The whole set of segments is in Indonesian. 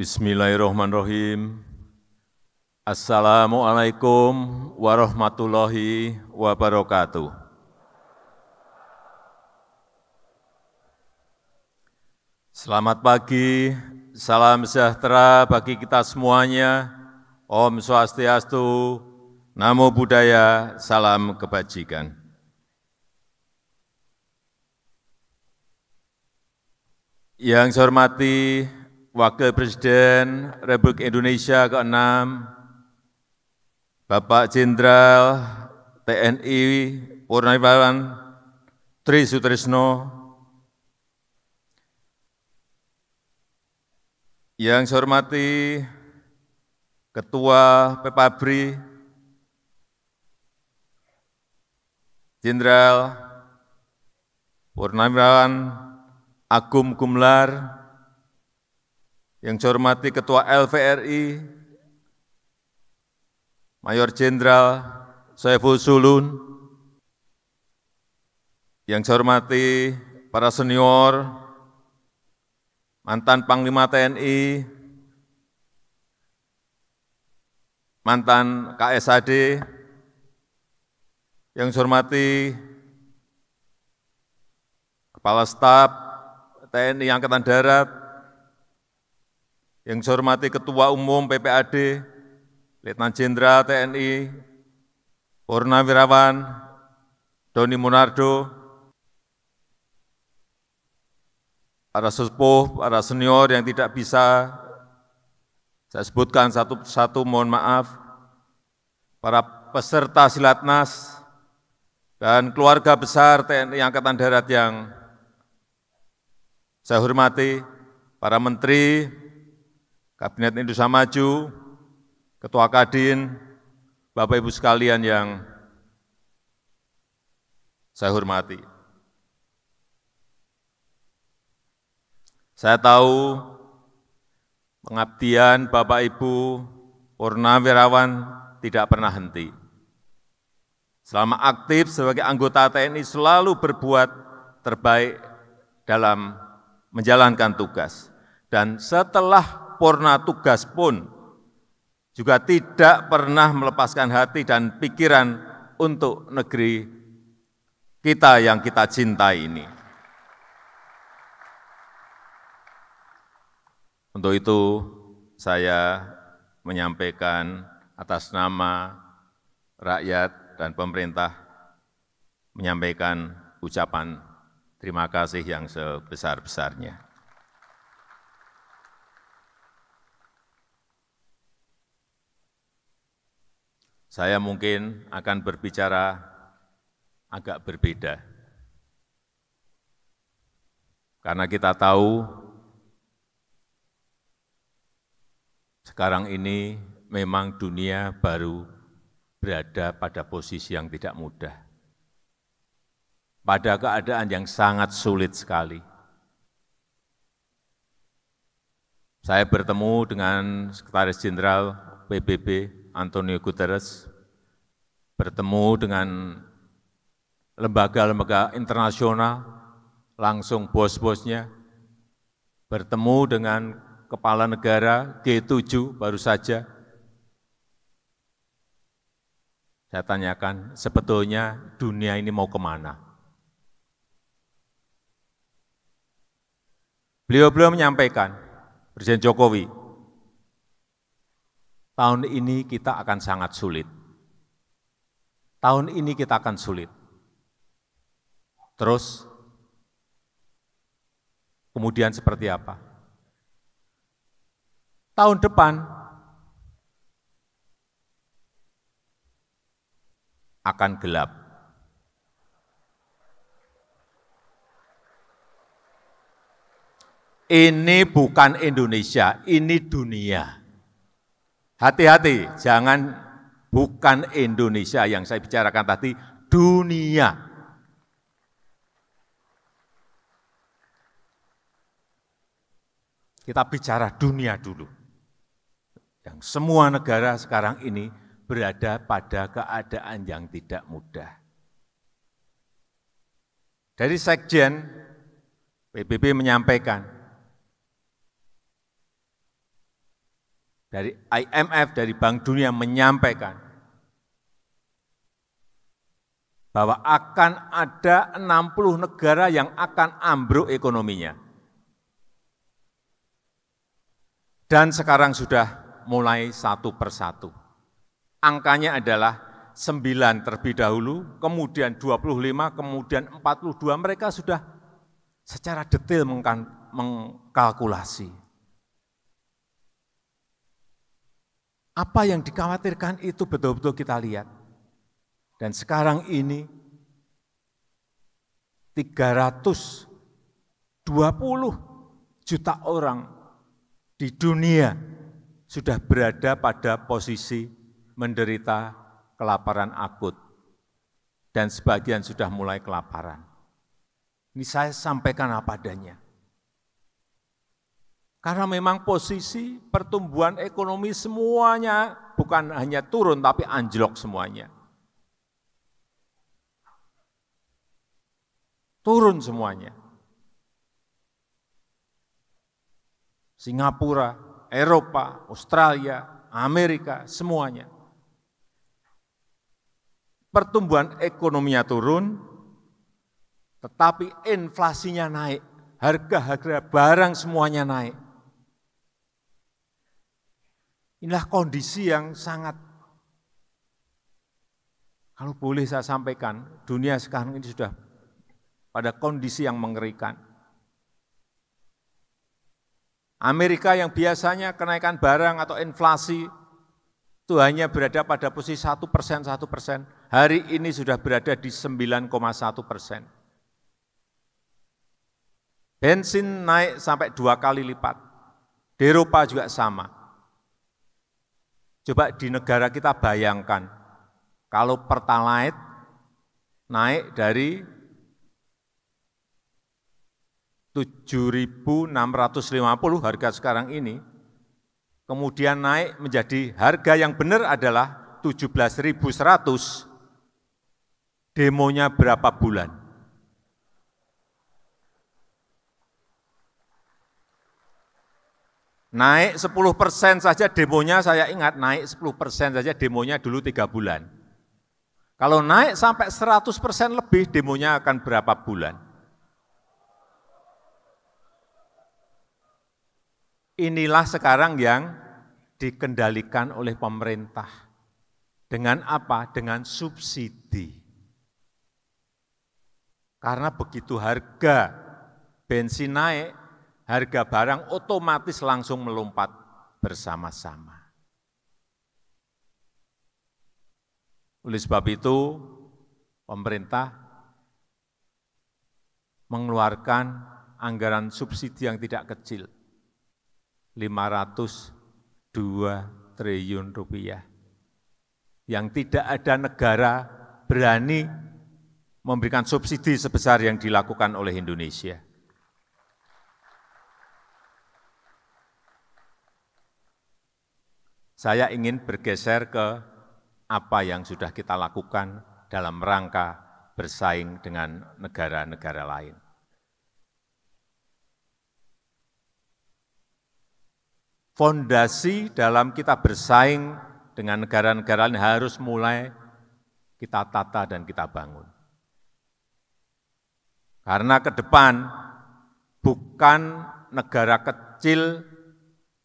Bismillahirrahmanirrahim. Assalamualaikum warahmatullahi wabarakatuh. Selamat pagi, salam sejahtera bagi kita semuanya. Om Swastiastu, Namo Buddhaya, salam kebajikan. Yang saya hormati Wakil Presiden Republik Indonesia ke-6, Bapak Jenderal TNI Purnawirawan Tri Sutrisno, yang saya hormati Ketua Pepabri Jenderal Purnawirawan Agung Gumelar, yang saya hormati Ketua LVRI, Mayor Jenderal Saiful Sulun, yang saya hormati para senior, mantan Panglima TNI, mantan KSAD, yang saya hormati Kepala Staf TNI Angkatan Darat, yang saya hormati Ketua Umum PPAD, Letnan Jenderal TNI Purnawirawan Doni Monardo, para sesepuh, para senior yang tidak bisa saya sebutkan satu persatu, mohon maaf, para peserta Silatnas dan keluarga besar TNI Angkatan Darat yang saya hormati, para menteri, Kabinet Indonesia Maju, Ketua Kadin, Bapak Ibu sekalian yang saya hormati. Saya tahu pengabdian Bapak Ibu Purnawirawan tidak pernah henti. Selama aktif sebagai anggota TNI selalu berbuat terbaik dalam menjalankan tugas. Dan setelah purna tugas pun juga tidak pernah melepaskan hati dan pikiran untuk negeri kita yang kita cintai ini. Untuk itu saya menyampaikan atas nama rakyat dan pemerintah, menyampaikan ucapan terima kasih yang sebesar-besarnya. Saya mungkin akan berbicara agak berbeda, karena kita tahu sekarang ini memang dunia baru berada pada posisi yang tidak mudah, pada keadaan yang sangat sulit sekali. Saya bertemu dengan Sekretaris Jenderal PBB, Antonio Guterres, bertemu dengan lembaga-lembaga internasional, langsung bos-bosnya, bertemu dengan kepala negara G7 baru saja. Saya tanyakan, sebetulnya dunia ini mau kemana? Beliau-beliau menyampaikan, Presiden Jokowi, tahun ini kita akan sangat sulit. Tahun ini kita akan sulit. Terus, kemudian seperti apa? Tahun depan akan gelap. Ini bukan Indonesia, ini dunia. Hati-hati, jangan bukan Indonesia yang saya bicarakan tadi, dunia. Kita bicara dunia dulu. Yang semua negara sekarang ini berada pada keadaan yang tidak mudah. Dari Sekjen, PBB menyampaikan, dari IMF, dari Bank Dunia menyampaikan bahwa akan ada 60 negara yang akan ambruk ekonominya. Dan sekarang sudah mulai satu persatu. Angkanya adalah 9 terlebih dahulu, kemudian 25, kemudian 42, mereka sudah secara detail mengkalkulasi. Apa yang dikhawatirkan itu betul-betul kita lihat. Dan sekarang ini 320 juta orang di dunia sudah berada pada posisi menderita kelaparan akut. Dan sebagian sudah mulai kelaparan. Ini saya sampaikan apa adanya. Karena memang posisi pertumbuhan ekonomi semuanya bukan hanya turun, tapi anjlok semuanya. Turun semuanya. Singapura, Eropa, Australia, Amerika, semuanya. Pertumbuhan ekonominya turun, tetapi inflasinya naik, harga-harga barang semuanya naik. Inilah kondisi yang sangat, kalau boleh saya sampaikan, dunia sekarang ini sudah pada kondisi yang mengerikan. Amerika yang biasanya kenaikan barang atau inflasi itu hanya berada pada posisi 1%, hari ini sudah berada di 9,1%. Bensin naik sampai 2 kali lipat, di Eropa juga sama. Coba di negara kita bayangkan, kalau Pertalite naik dari 7.650 harga sekarang ini, kemudian naik menjadi harga yang benar adalah 17.100, demonya berapa bulan? Naik 10% saja demonya, saya ingat naik 10% saja demonya dulu 3 bulan. Kalau naik sampai 100% lebih, demonya akan berapa bulan? Inilah sekarang yang dikendalikan oleh pemerintah. Dengan apa? Dengan subsidi. Karena begitu harga bensin naik, harga barang otomatis langsung melompat bersama-sama. Oleh sebab itu, pemerintah mengeluarkan anggaran subsidi yang tidak kecil, 502 triliun rupiah, yang tidak ada negara berani memberikan subsidi sebesar yang dilakukan oleh Indonesia. Saya ingin bergeser ke apa yang sudah kita lakukan dalam rangka bersaing dengan negara-negara lain. Fondasi dalam kita bersaing dengan negara-negara lain harus mulai kita tata dan kita bangun. Karena ke depan bukan negara kecil,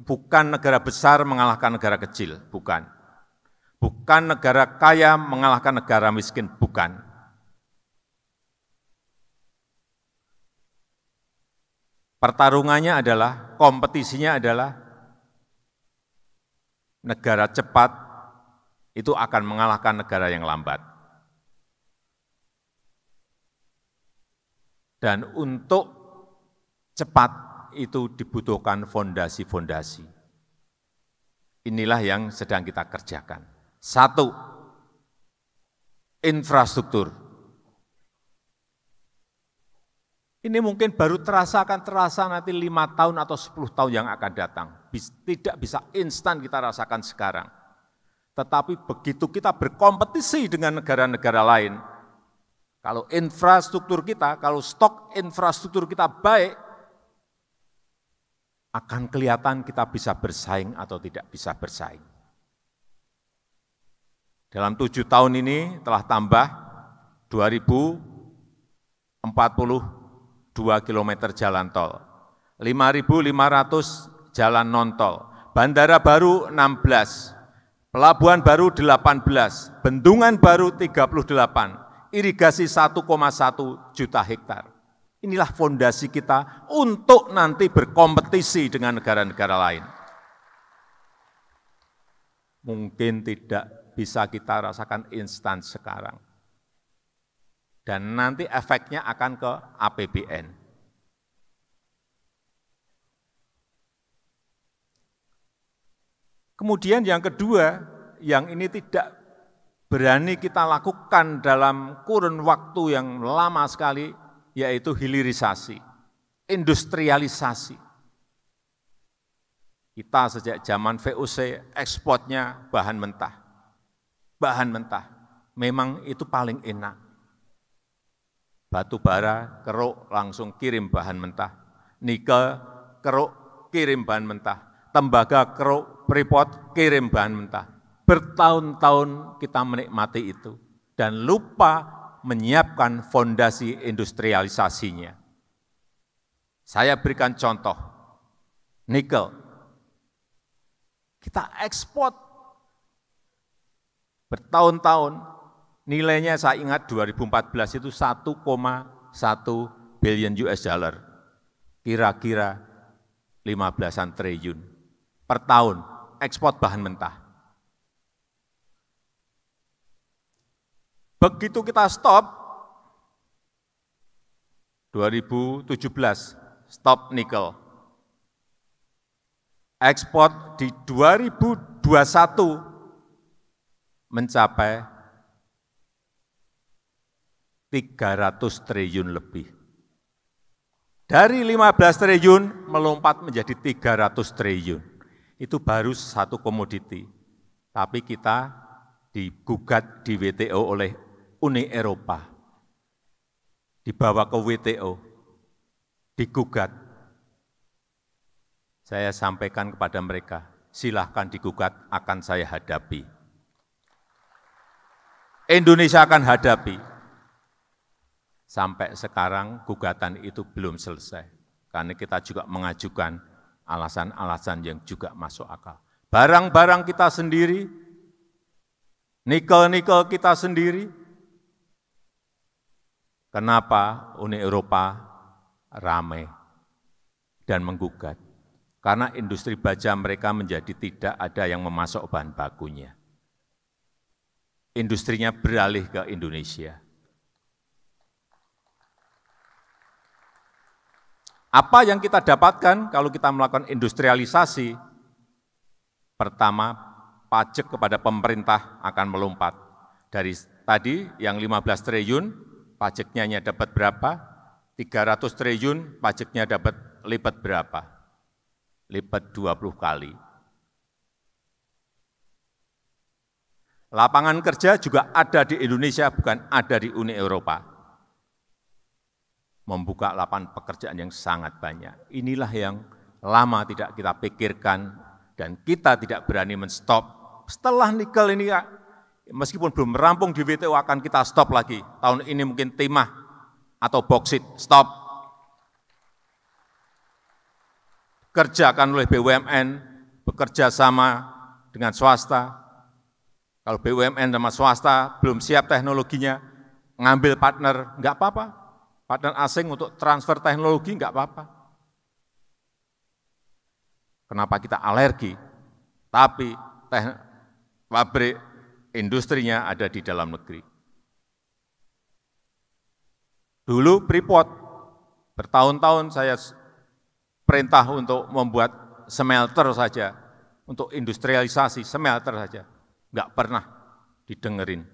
bukan negara besar mengalahkan negara kecil, bukan. Bukan negara kaya mengalahkan negara miskin, bukan. Pertarungannya adalah, kompetisinya adalah negara cepat itu akan mengalahkan negara yang lambat. Dan untuk cepat itu dibutuhkan fondasi-fondasi. Inilah yang sedang kita kerjakan. 1, infrastruktur. Ini mungkin baru akan terasa nanti 5 tahun atau 10 tahun yang akan datang. Tidak bisa instan kita rasakan sekarang. Tetapi begitu kita berkompetisi dengan negara-negara lain, kalau infrastruktur kita, kalau stok infrastruktur kita baik, akan kelihatan kita bisa bersaing atau tidak bisa bersaing. Dalam 7 tahun ini telah tambah 2.042 kilometer jalan tol, 5.500 jalan non-tol, bandara baru 16, pelabuhan baru 18, bendungan baru 38, irigasi 1,1 juta hektar. Inilah fondasi kita untuk nanti berkompetisi dengan negara-negara lain. Mungkin tidak bisa kita rasakan instan sekarang. Dan nanti efeknya akan ke APBN. Kemudian yang kedua, yang ini tidak berani kita lakukan dalam kurun waktu yang lama sekali, yaitu hilirisasi, industrialisasi. Kita sejak zaman VOC ekspornya bahan mentah. Bahan mentah, memang itu paling enak. Batu bara, keruk, langsung kirim bahan mentah. Nikel, keruk, kirim bahan mentah. Tembaga, keruk, freeport, kirim bahan mentah. Bertahun-tahun kita menikmati itu. Dan lupa menyiapkan fondasi industrialisasinya. Saya berikan contoh, nikel. Kita ekspor bertahun-tahun, nilainya saya ingat 2014 itu 1,1 billion US dollar, kira-kira 15-an triliun per tahun ekspor bahan mentah. Begitu kita stop, 2017, stop nikel. Ekspor di 2021 mencapai 300 triliun lebih. Dari 15 triliun melompat menjadi 300 triliun. Itu baru satu komoditi. Tapi kita digugat di WTO oleh Uni Eropa. Dibawa ke WTO, digugat. Saya sampaikan kepada mereka, silahkan digugat, akan saya hadapi. Indonesia akan hadapi. Sampai sekarang gugatan itu belum selesai. Karena kita juga mengajukan alasan-alasan yang juga masuk akal. Barang-barang kita sendiri, nikel-nikel kita sendiri. Kenapa Uni Eropa ramai dan menggugat? Karena industri baja mereka menjadi tidak ada yang memasok bahan bakunya. Industrinya beralih ke Indonesia. Apa yang kita dapatkan kalau kita melakukan industrialisasi? Pertama, pajak kepada pemerintah akan melompat. Dari tadi yang 15 triliun, pajaknya hanya dapat berapa? 300 triliun, pajaknya dapat lipat berapa? Lipat 20 kali. Lapangan kerja juga ada di Indonesia, bukan ada di Uni Eropa. Membuka lapangan pekerjaan yang sangat banyak. Inilah yang lama tidak kita pikirkan dan kita tidak berani men-stop. Setelah nikel ini, meskipun belum merampung di WTO, akan kita stop lagi. Tahun ini mungkin timah atau boksit, stop. Kerjakan oleh BUMN, bekerja sama dengan swasta. Kalau BUMN sama swasta belum siap teknologinya, ngambil partner, enggak apa-apa. Partner asing untuk transfer teknologi, enggak apa-apa. Kenapa kita alergi? Tapi pabrik industrinya ada di dalam negeri. Dulu Freeport, bertahun-tahun saya perintah untuk membuat smelter saja, untuk industrialisasi smelter saja. Enggak pernah didengerin.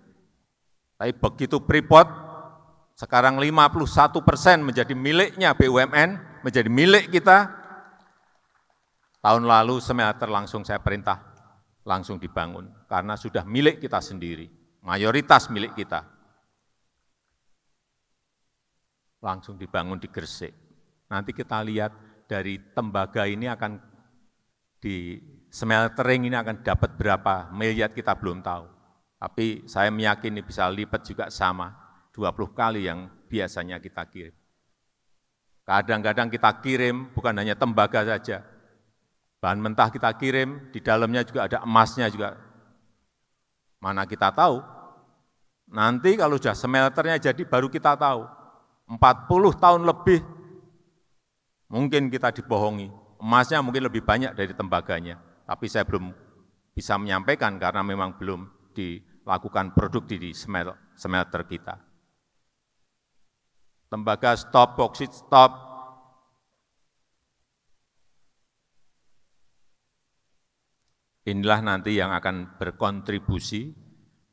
Tapi begitu Freeport, sekarang 51% menjadi miliknya BUMN, menjadi milik kita. Tahun lalu smelter langsung saya perintah, langsung dibangun. Karena sudah milik kita sendiri, mayoritas milik kita. Langsung dibangun di Gresik. Nanti kita lihat dari tembaga ini akan di smeltering ini akan dapat berapa miliar kita belum tahu. Tapi saya meyakini bisa lipat juga sama, 20 kali yang biasanya kita kirim. Kadang-kadang kita kirim bukan hanya tembaga saja, bahan mentah kita kirim, di dalamnya juga ada emasnya juga. Mana kita tahu, nanti kalau sudah smelternya jadi baru kita tahu, 40 tahun lebih mungkin kita dibohongi, emasnya mungkin lebih banyak dari tembaganya, tapi saya belum bisa menyampaikan karena memang belum dilakukan produksi di smelter kita. Tembaga stop, boksit stop. Inilah nanti yang akan berkontribusi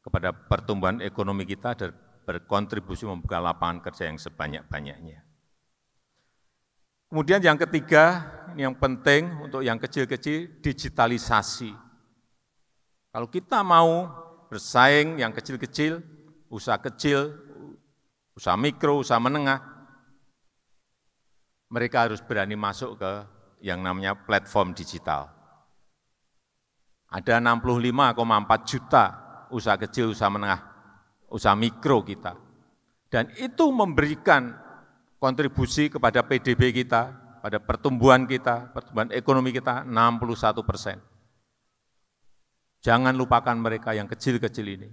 kepada pertumbuhan ekonomi kita dan berkontribusi membuka lapangan kerja yang sebanyak-banyaknya. Kemudian yang ketiga, ini yang penting untuk yang kecil-kecil, digitalisasi. Kalau kita mau bersaing yang kecil-kecil, usaha mikro, usaha menengah, mereka harus berani masuk ke yang namanya platform digital. Ada 65,4 juta usaha kecil, usaha menengah, usaha mikro kita. Dan itu memberikan kontribusi kepada PDB kita, pada pertumbuhan kita, pertumbuhan ekonomi kita 61%. Jangan lupakan mereka yang kecil-kecil ini.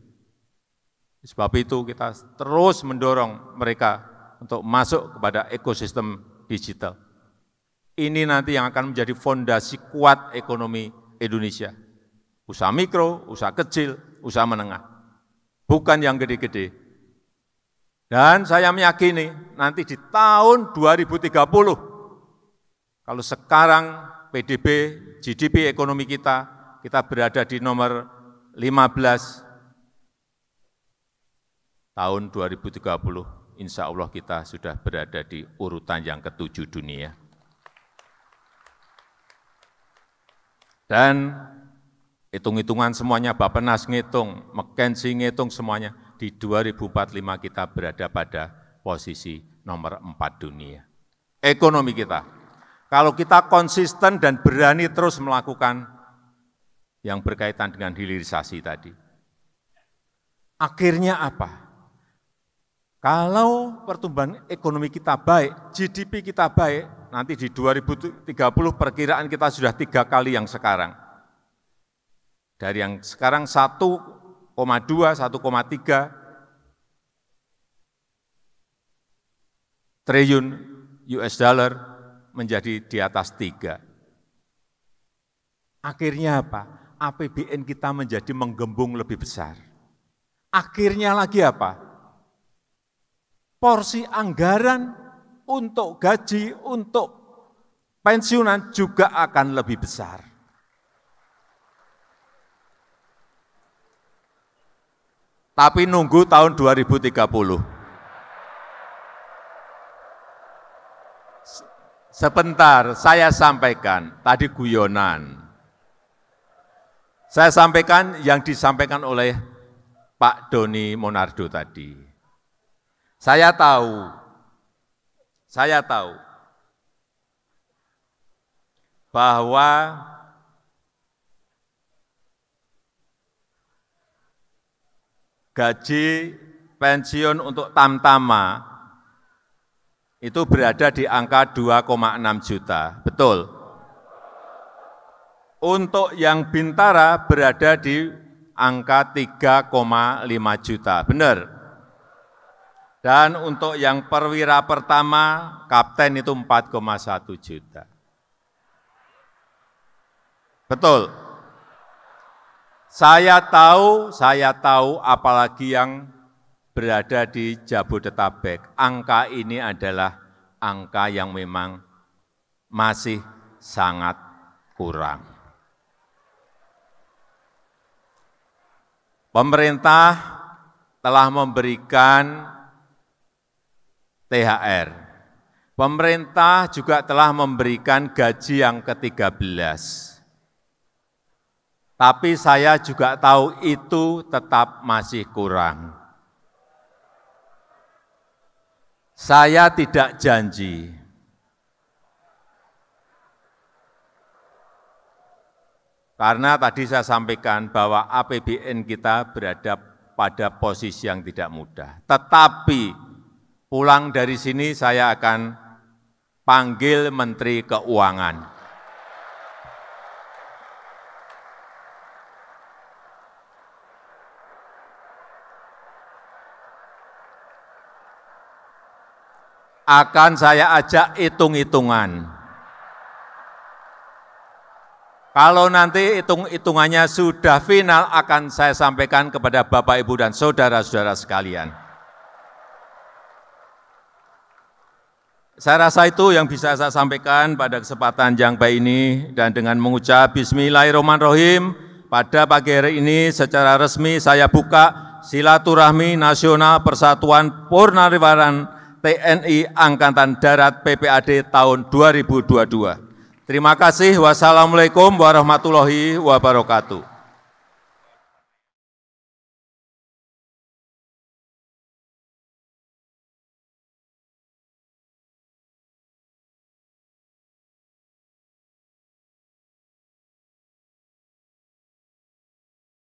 Sebab itu kita terus mendorong mereka untuk masuk kepada ekosistem digital. Ini nanti yang akan menjadi fondasi kuat ekonomi Indonesia. Usaha mikro, usaha kecil, usaha menengah. Bukan yang gede-gede. Dan saya meyakini nanti di tahun 2030, kalau sekarang PDB, GDP ekonomi kita berada di nomor 15, tahun 2030, insya Allah kita sudah berada di urutan yang ke-7 dunia. Dan hitung-hitungan semuanya, Bappenas ngitung, McKinsey ngitung semuanya, di 2045 kita berada pada posisi nomor 4 dunia. Ekonomi kita, kalau kita konsisten dan berani terus melakukan yang berkaitan dengan hilirisasi tadi, akhirnya apa? Kalau pertumbuhan ekonomi kita baik, GDP kita baik, nanti di 2030 perkiraan kita sudah 3 kali yang sekarang. Dari yang sekarang 1,2, 1,3 triliun US dollar menjadi di atas 3. Akhirnya apa? APBN kita menjadi menggembung lebih besar. Akhirnya lagi apa? Porsi anggaran untuk gaji, untuk pensiunan juga akan lebih besar. Tapi nunggu tahun 2030. Sebentar, saya sampaikan, tadi guyonan. Saya sampaikan yang disampaikan oleh Pak Doni Monardo tadi. Saya tahu bahwa gaji pensiun untuk Tamtama itu berada di angka 2,6 juta, betul. Untuk yang Bintara berada di angka 3,5 juta, benar. Dan untuk yang perwira pertama, kapten itu 4,1 juta. Betul. Saya tahu apalagi yang berada di Jabodetabek. Angka ini adalah angka yang memang masih sangat kurang. Pemerintah telah memberikan THR. Pemerintah juga telah memberikan gaji yang ke-13. Tapi saya juga tahu itu tetap masih kurang. Saya tidak janji Karena tadi saya sampaikan bahwa APBN kita berada pada posisi yang tidak mudah. Tetapi pulang dari sini saya akan panggil Menteri Keuangan. Akan saya ajak hitung-hitungan. Kalau nanti hitung-hitungannya sudah final, akan saya sampaikan kepada Bapak, Ibu, dan saudara-saudara sekalian. Saya rasa itu yang bisa saya sampaikan pada kesempatan yang baik ini, dan dengan mengucap Bismillahirrahmanirrahim, pada pagi hari ini secara resmi saya buka Silaturahmi Nasional Persatuan Purnawirawan TNI Angkatan Darat PPAD tahun 2022. Terima kasih. Wassalamualaikum warahmatullahi wabarakatuh.